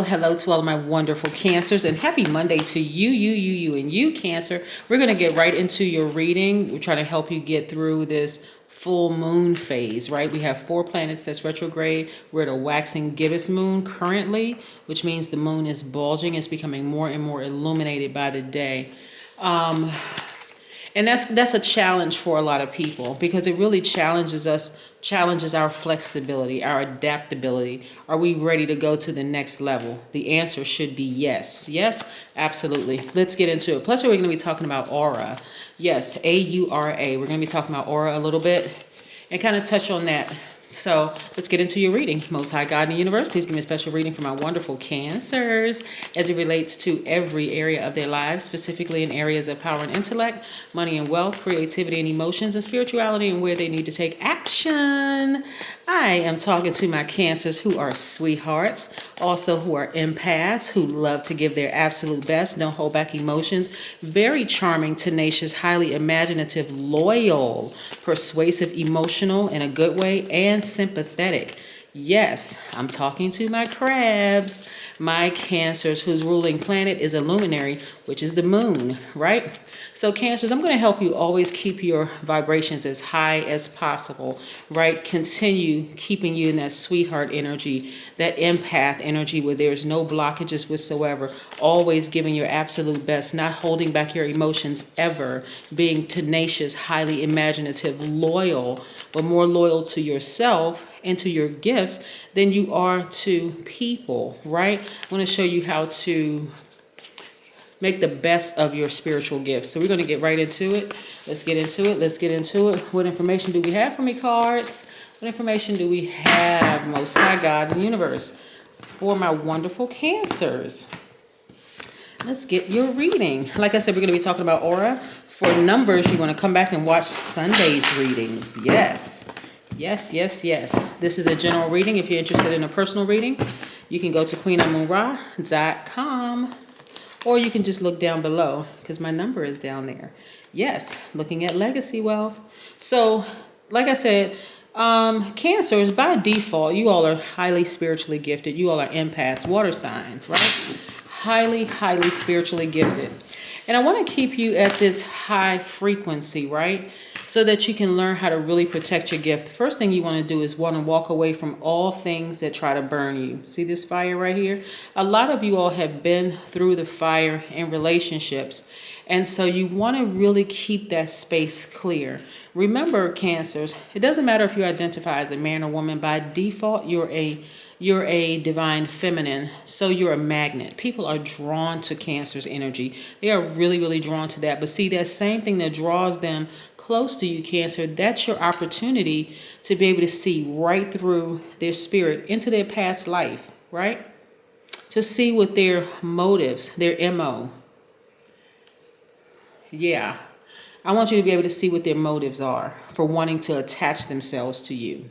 Hello to all of my wonderful Cancers, and happy Monday to you, Cancer. We're going to get right into your reading. We're trying to help you get through this full moon phase, right? We have 4 planets that's retrograde. We're at a waxing gibbous moon currently, which means the moon is bulging. It's becoming more and more illuminated by the day. And that's a challenge for a lot of people because it really challenges us, challenges our flexibility, our adaptability. Are we ready to go to the next level? The answer should be yes. Yes, absolutely. Let's get into it. Plus, we're going to be talking about aura. Yes, A-U-R-A. We're going to be talking about aura a little bit and kind of touch on that. So let's get into your reading. Most High God in the universe, please give me a special reading for my wonderful Cancers as it relates to every area of their lives, specifically in areas of power and intellect, money and wealth, creativity and emotions, and spirituality, and where they need to take action. I am talking to my Cancers who are sweethearts, also who are empaths, who love to give their absolute best, don't hold back emotions, very charming, tenacious, highly imaginative, loyal, persuasive, emotional in a good way, and sympathetic. Yes, I'm talking to my crabs, my Cancers whose ruling planet is a luminary, which is the moon, right? So Cancers, I'm going to help you always keep your vibrations as high as possible, right? Continue keeping you in that sweetheart energy, that empath energy where there's no blockages whatsoever, always giving your absolute best, not holding back your emotions ever, being tenacious, highly imaginative, loyal, but more loyal to yourself and to your gifts than you are to people, right? I'm going to show you how to make the best of your spiritual gifts. So we're going to get right into it. Let's get into it. Let's get into it. What information do we have for me, cards? What information do we have, Most High God in the universe, for my wonderful Cancers? Let's get your reading. Like I said, we're going to be talking about aura. For numbers, you want to come back and watch Sunday's readings. Yes. Yes, yes, yes. This is a general reading. If you're interested in a personal reading, you can go to queenamunra.com. Or you can just look down below because my number is down there. Yes, looking at legacy wealth. So, like I said, Cancers, by default, you all are highly spiritually gifted. You all are empaths, water signs, right? Highly, highly spiritually gifted. And I want to keep you at this high frequency, right? So that you can learn how to really protect your gift. The first thing you want to do is want to walk away from all things that try to burn you. See this fire right here? A lot of you all have been through the fire in relationships. And so you want to really keep that space clear. Remember, Cancers, it doesn't matter if you identify as a man or woman. By default, you're a divine feminine, so you're a magnet. People are drawn to Cancer's energy. They are really, really drawn to that. But see, that same thing that draws them close to you, Cancer, that's your opportunity to be able to see right through their spirit into their past life, right? To see what their motives, their MO. Yeah. I want you to be able to see what their motives are for wanting to attach themselves to you.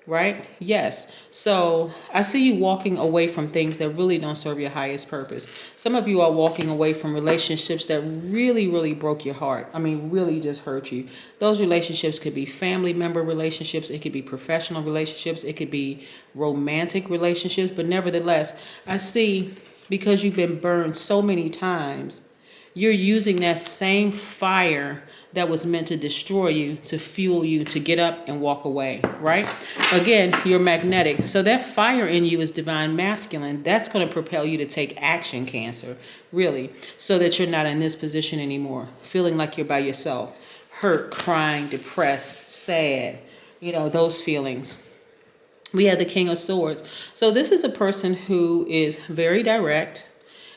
Right? Yes. So I see you walking away from things that really don't serve your highest purpose. Some of you are walking away from relationships that really, really broke your heart. I mean, really just hurt you. Those relationships could be family member relationships. It could be professional relationships. It could be romantic relationships. But nevertheless, I see because you've been burned so many times, you're using that same fire that was meant to destroy you, to fuel you, to get up and walk away, right? Again, you're magnetic. So that fire in you is divine masculine. That's going to propel you to take action, Cancer, really, so that you're not in this position anymore, feeling like you're by yourself, hurt, crying, depressed, sad, those feelings. We have the King of Swords. So this is a person who is very direct,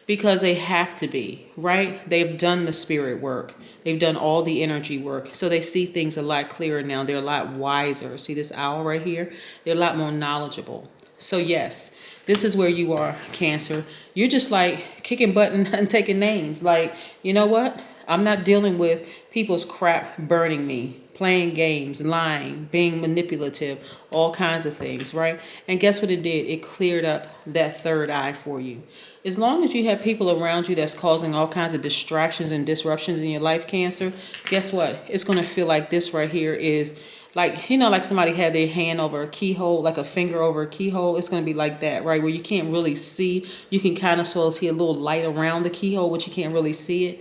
because they have to be, right? They've done the spirit work. They've done all the energy work. So they see things a lot clearer now. They're a lot wiser. See this owl right here? They're a lot more knowledgeable. So yes, this is where you are, Cancer. You're just like kicking butt and taking names. Like, you know what? I'm not dealing with people's crap burning me. Playing games, lying, being manipulative, all kinds of things, right? And guess what it did? It cleared up that third eye for you. As long as you have people around you that's causing all kinds of distractions and disruptions in your life, Cancer, guess what? It's going to feel like this right here is Like, like somebody had their hand over a keyhole, like a finger over a keyhole. It's going to be like that, right? Where you can't really see. You can kind of sort of see a little light around the keyhole, but you can't really see it.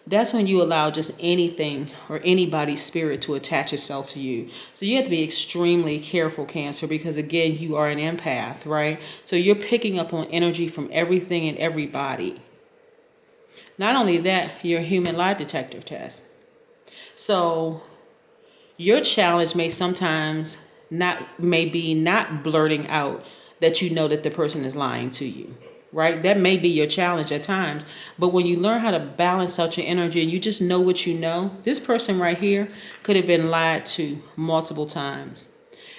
That's when you allow just anything or anybody's spirit to attach itself to you. So you have to be extremely careful, Cancer, because again, you are an empath, right? So you're picking up on energy from everything and everybody. Not only that, you're a human lie detector test. So your challenge may sometimes be not blurting out that you know that the person is lying to you, right? That may be your challenge at times. But when you learn how to balance out your energy and you just know what you know, this person right here could have been lied to multiple times.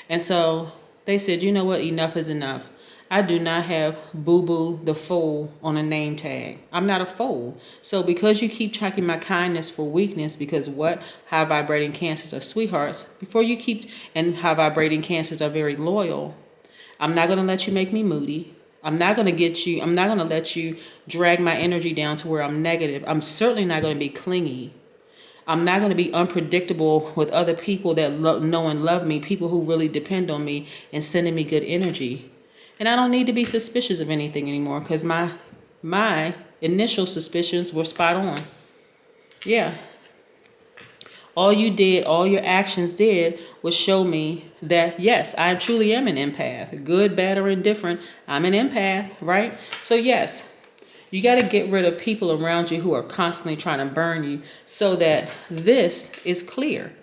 And so they said, you know what? Enough is enough. I do not have Boo-Boo the Fool on a name tag. I'm not a fool. So because you keep tracking my kindness for weakness, because what? High vibrating Cancers are sweethearts. And high vibrating Cancers are very loyal. I'm not going to let you make me moody. I'm not going to let you drag my energy down to where I'm negative. I'm certainly not going to be clingy. I'm not going to be unpredictable with other people that know and love me, people who really depend on me and sending me good energy. And I don't need to be suspicious of anything anymore because my initial suspicions were spot on. Yeah. All your actions did was show me that, yes, I truly am an empath. Good, bad, or indifferent, I'm an empath, right? So yes, you got to get rid of people around you who are constantly trying to burn you so that this is clear.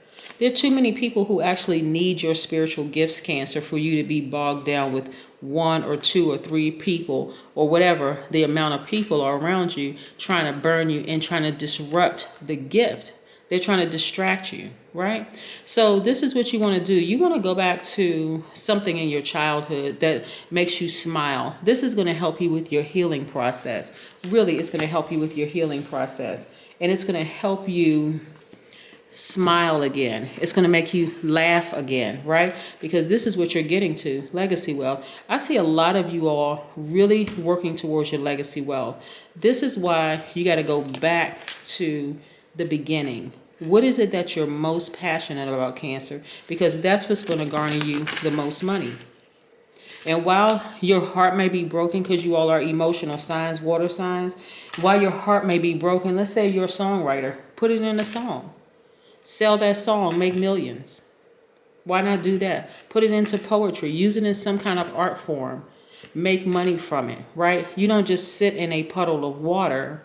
There are too many people who actually need your spiritual gifts, Cancer, for you to be bogged down with one or two or three people or whatever the amount of people are around you trying to burn you and trying to disrupt the gift. They're trying to distract you, right? So this is what you want to do. You want to go back to something in your childhood that makes you smile. This is going to help you with your healing process. Really, it's going to help you with your healing process. And it's going to help you smile again. It's going to make you laugh again, right? Because this is what you're getting to, legacy wealth. I see a lot of you all really working towards your legacy wealth. This is why you got to go back to the beginning. What is it that you're most passionate about, Cancer? Because that's what's going to garner you the most money. And while your heart may be broken, because you all are emotional signs, water signs, while your heart may be broken, let's say you're a songwriter, put it in a song. Sell that song, make millions. Why not do that? Put it into poetry. Use it in some kind of art form. Make money from it, right? You don't just sit in a puddle of water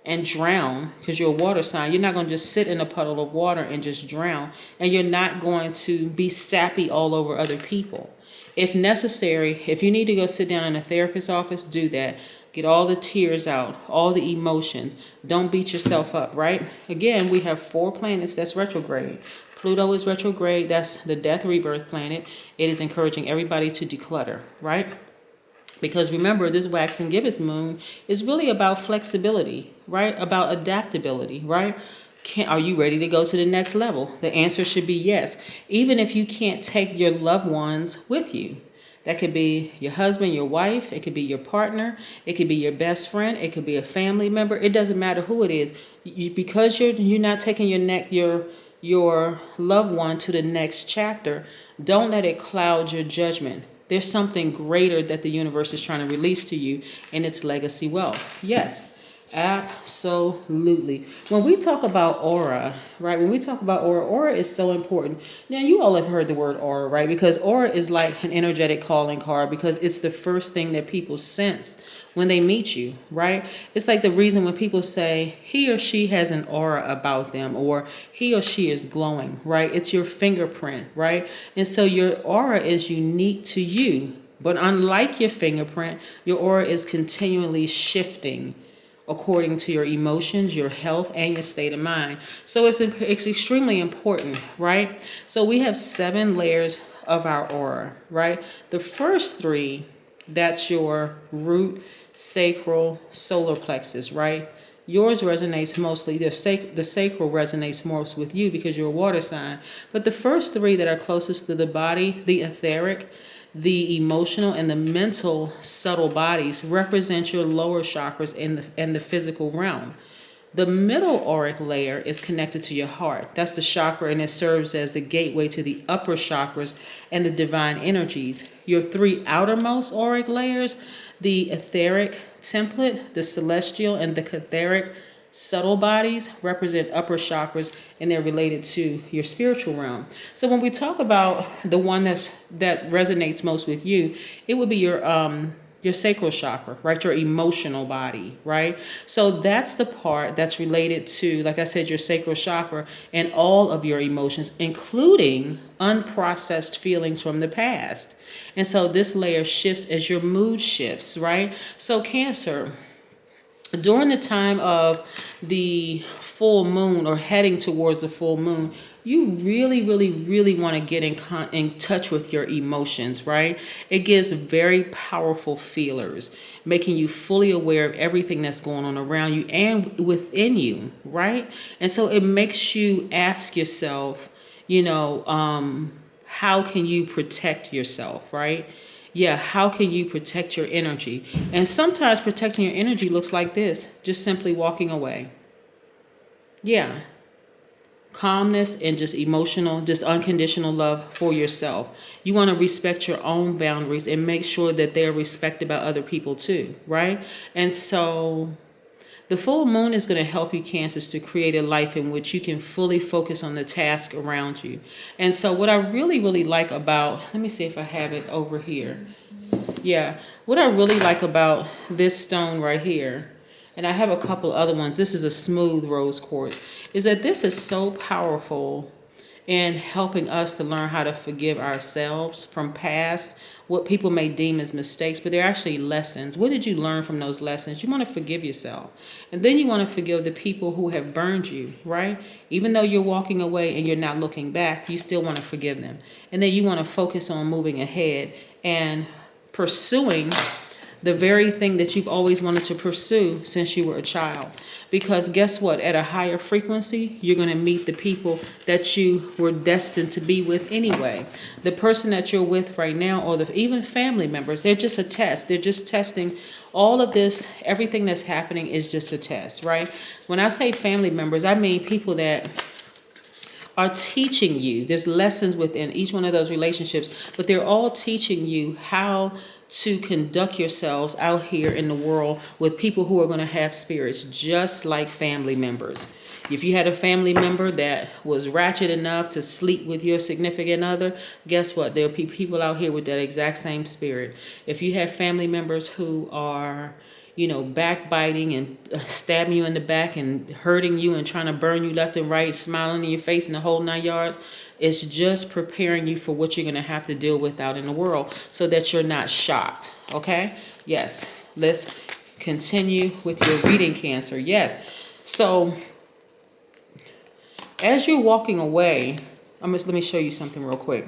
and drown because you're a water sign. You're not going to just sit in a puddle of water and just drown. And you're not going to be sappy all over other people. If necessary, if you need to go sit down in a therapist's office, do that. Get all the tears out, all the emotions. Don't beat yourself up, right? Again, we have 4 planets that's retrograde. Pluto is retrograde. That's the death rebirth planet. It is encouraging everybody to declutter, right? Because remember, this waxing gibbous moon is really about flexibility, right? About adaptability, right? Are you ready to go to the next level? The answer should be yes. Even if you can't take your loved ones with you. That could be your husband, your wife. It could be your partner. It could be your best friend. It could be a family member. It doesn't matter who it is. Because you're not taking your loved one to the next chapter, don't let it cloud your judgment. There's something greater that the universe is trying to release to you, and it's legacy wealth. Yes, absolutely. When we talk about aura, right? When we talk about aura is so important. Now, you all have heard the word aura, right? Because aura is like an energetic calling card because it's the first thing that people sense when they meet you, right? It's like the reason when people say he or she has an aura about them or he or she is glowing, right? It's your fingerprint, right? And so your aura is unique to you. But unlike your fingerprint, your aura is continually shifting according to your emotions, your health, and your state of mind. So it's extremely important, right? So we have 7 layers of our aura, right? The first 3, that's your root, sacral, solar plexus, right? Yours resonates mostly, the sacral resonates most with you because you're a water sign. But the first 3 that are closest to the body, the etheric, the emotional, and the mental subtle bodies represent your lower chakras in the physical realm. The middle auric layer is connected to your heart. That's the chakra, and it serves as the gateway to the upper chakras and the divine energies. Your three outermost auric layers, the etheric template, the celestial, and the catheric subtle bodies, represent upper chakras, and they're related to your spiritual realm. So when we talk about the one that resonates most with you, it would be your sacral chakra, right? Your emotional body, right? So that's the part that's related to, like I said, your sacral chakra and all of your emotions, including unprocessed feelings from the past. And so this layer shifts as your mood shifts, right? So Cancer, during the time of the full moon or heading towards the full moon, you really, really, really want to get in touch with your emotions, right? It gives very powerful feelers, making you fully aware of everything that's going on around you and within you, right? And so it makes you ask yourself, how can you protect yourself, right? Yeah, how can you protect your energy? And sometimes protecting your energy looks like this, just simply walking away. Yeah. Calmness and just emotional, just unconditional love for yourself. You want to respect your own boundaries and make sure that they're respected by other people too, right? And so the full moon is going to help you, Cancers, to create a life in which you can fully focus on the task around you. And so what I really, really like about, let me see if I have it over here. Yeah, what I really like about this stone right here, and I have a couple other ones, this is a smooth rose quartz, is that this is so powerful in helping us to learn how to forgive ourselves from past, what people may deem as mistakes, but they're actually lessons. What did you learn from those lessons? You want to forgive yourself. And then you want to forgive the people who have burned you, right? Even though you're walking away and you're not looking back, you still want to forgive them. And then you want to focus on moving ahead and pursuing the very thing that you've always wanted to pursue since you were a child. Because guess what? At a higher frequency, you're going to meet the people that you were destined to be with anyway. The person that you're with right now, or even family members, they're just a test. They're just testing all of this. Everything that's happening is just a test, right? When I say family members, I mean people that are teaching you. There's lessons within each one of those relationships, but they're all teaching you how to conduct yourselves out here in the world with people who are going to have spirits just like family members. If you had a family member that was ratchet enough to sleep with your significant other, guess what? There'll be people out here with that exact same spirit. If you have family members who are, backbiting and stabbing you in the back and hurting you and trying to burn you left and right, smiling in your face and the whole 9 yards, it's just preparing you for what you're going to have to deal with out in the world so that you're not shocked. Okay? Yes. Let's continue with your reading, Cancer. Yes. So as you're walking away, let me show you something real quick.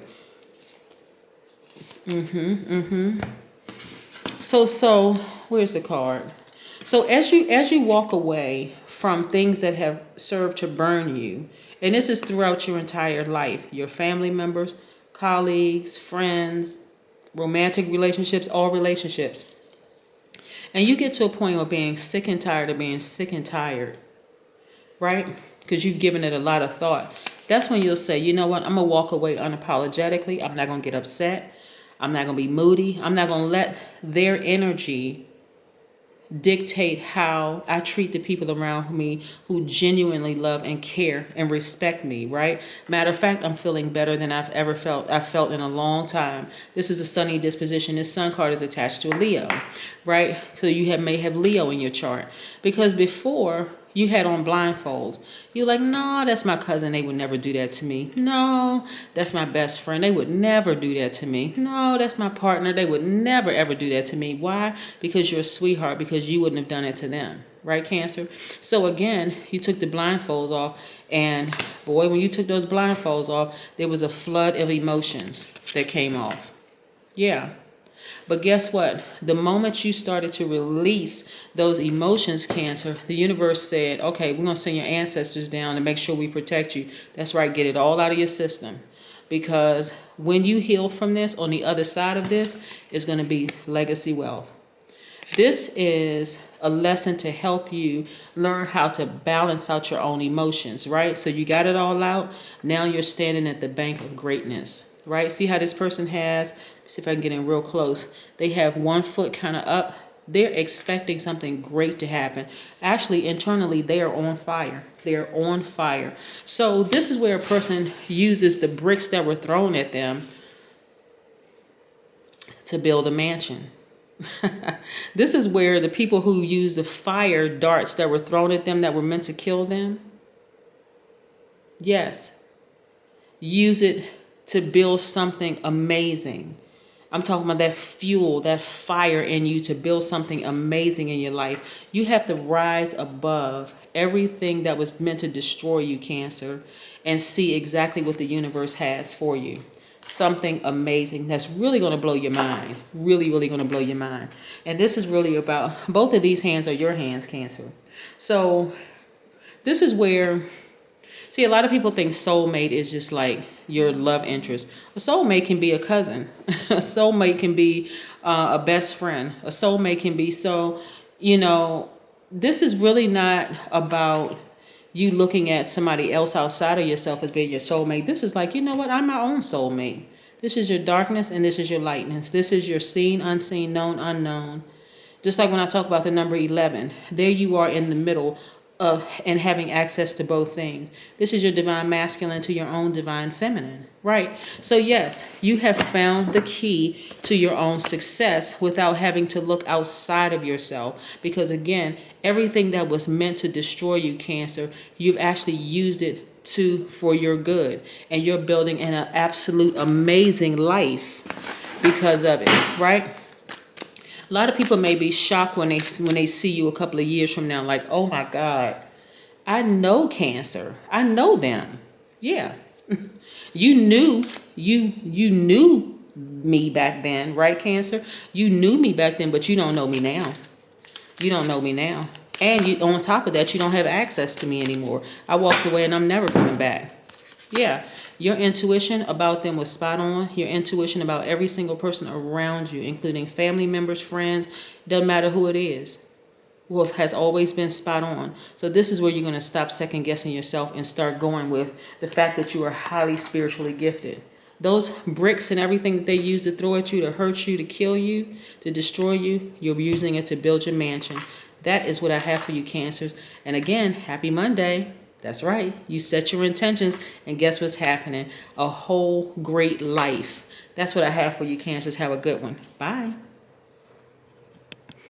So where's the card? So as you walk away from things that have served to burn you, and this is throughout your entire life, your family members, colleagues, friends, romantic relationships, all relationships, and you get to a point of being sick and tired of being sick and tired, right? Because you've given it a lot of thought. That's when you'll say, you know what, I'm going to walk away unapologetically. I'm not going to get upset. I'm not going to be moody. I'm not going to let their energy dictate how I treat the people around me who genuinely love and care and respect me, right? Matter of fact, I'm feeling better than I've ever felt. I've felt in a long time. This is a sunny disposition. This sun card is attached to a Leo, right? So you may have Leo in your chart. Because before, you had on blindfolds. You're like, no, that's my cousin. They would never do that to me. No, that's my best friend. They would never do that to me. No, that's my partner. They would never, ever do that to me. Why? Because you're a sweetheart, because you wouldn't have done it to them. Right, Cancer? So again, you took the blindfolds off. And boy, when you took those blindfolds off, there was a flood of emotions that came off. Yeah. But guess what? The moment you started to release those emotions, Cancer, the universe said, okay, we're going to send your ancestors down to make sure we protect you. That's right. Get it all out of your system. Because when you heal from this, on the other side of this is going to be legacy wealth. This is a lesson to help you learn how to balance out your own emotions, right? So you got it all out. Now you're standing at the bank of greatness, right? See how this person has, see if I can get in real close. They have one foot kind of up. They're expecting something great to happen. Actually, internally, they are on fire. They're on fire. So this is where a person uses the bricks that were thrown at them to build a mansion. This is where the people who use the fire darts that were thrown at them that were meant to kill them, yes, use it to build something amazing. I'm talking about that fuel, that fire in you to build something amazing in your life. You have to rise above everything that was meant to destroy you, Cancer, and see exactly what the universe has for you. Something amazing that's really going to blow your mind. Really, really going to blow your mind. And this is really about, both of these hands are your hands, Cancer. So this is where, see, a lot of people think soulmate is just like your love interest. A soulmate can be a cousin. A soulmate can be a best friend. A soulmate can be, so, you know, this is really not about you looking at somebody else outside of yourself as being your soulmate. This is like, you know what, I'm my own soulmate. This is your darkness and this is your lightness. This is your seen, unseen, known, unknown. Just like when I talk about the number 11, there you are in the middle of and having access to both things. This is your divine masculine to your own divine feminine, right? So yes, you have found the key to your own success without having to look outside of yourself. Because again, everything that was meant to destroy you, Cancer, you've actually used it for your good. And you're building an absolute amazing life because of it, right? A lot of people may be shocked when they see you a couple of years from now, like, oh my God, I know Cancer. I know them. Yeah. You knew me back then, right, Cancer? You knew me back then, but you don't know me now. You don't know me now. And you, on top of that, you don't have access to me anymore. I walked away and I'm never coming back. Yeah. Your intuition about them was spot on. Your intuition about every single person around you, including family members, friends, doesn't matter who it is, has always been spot on. So this is where you're going to stop second guessing yourself and start going with the fact that you are highly spiritually gifted. Those bricks and everything that they use to throw at you, to hurt you, to kill you, to destroy you, you're using it to build your mansion. That is what I have for you, Cancers. And again, happy Monday. That's right. You set your intentions and guess what's happening? A whole great life. That's what I have for you, Cancers. Have a good one. Bye.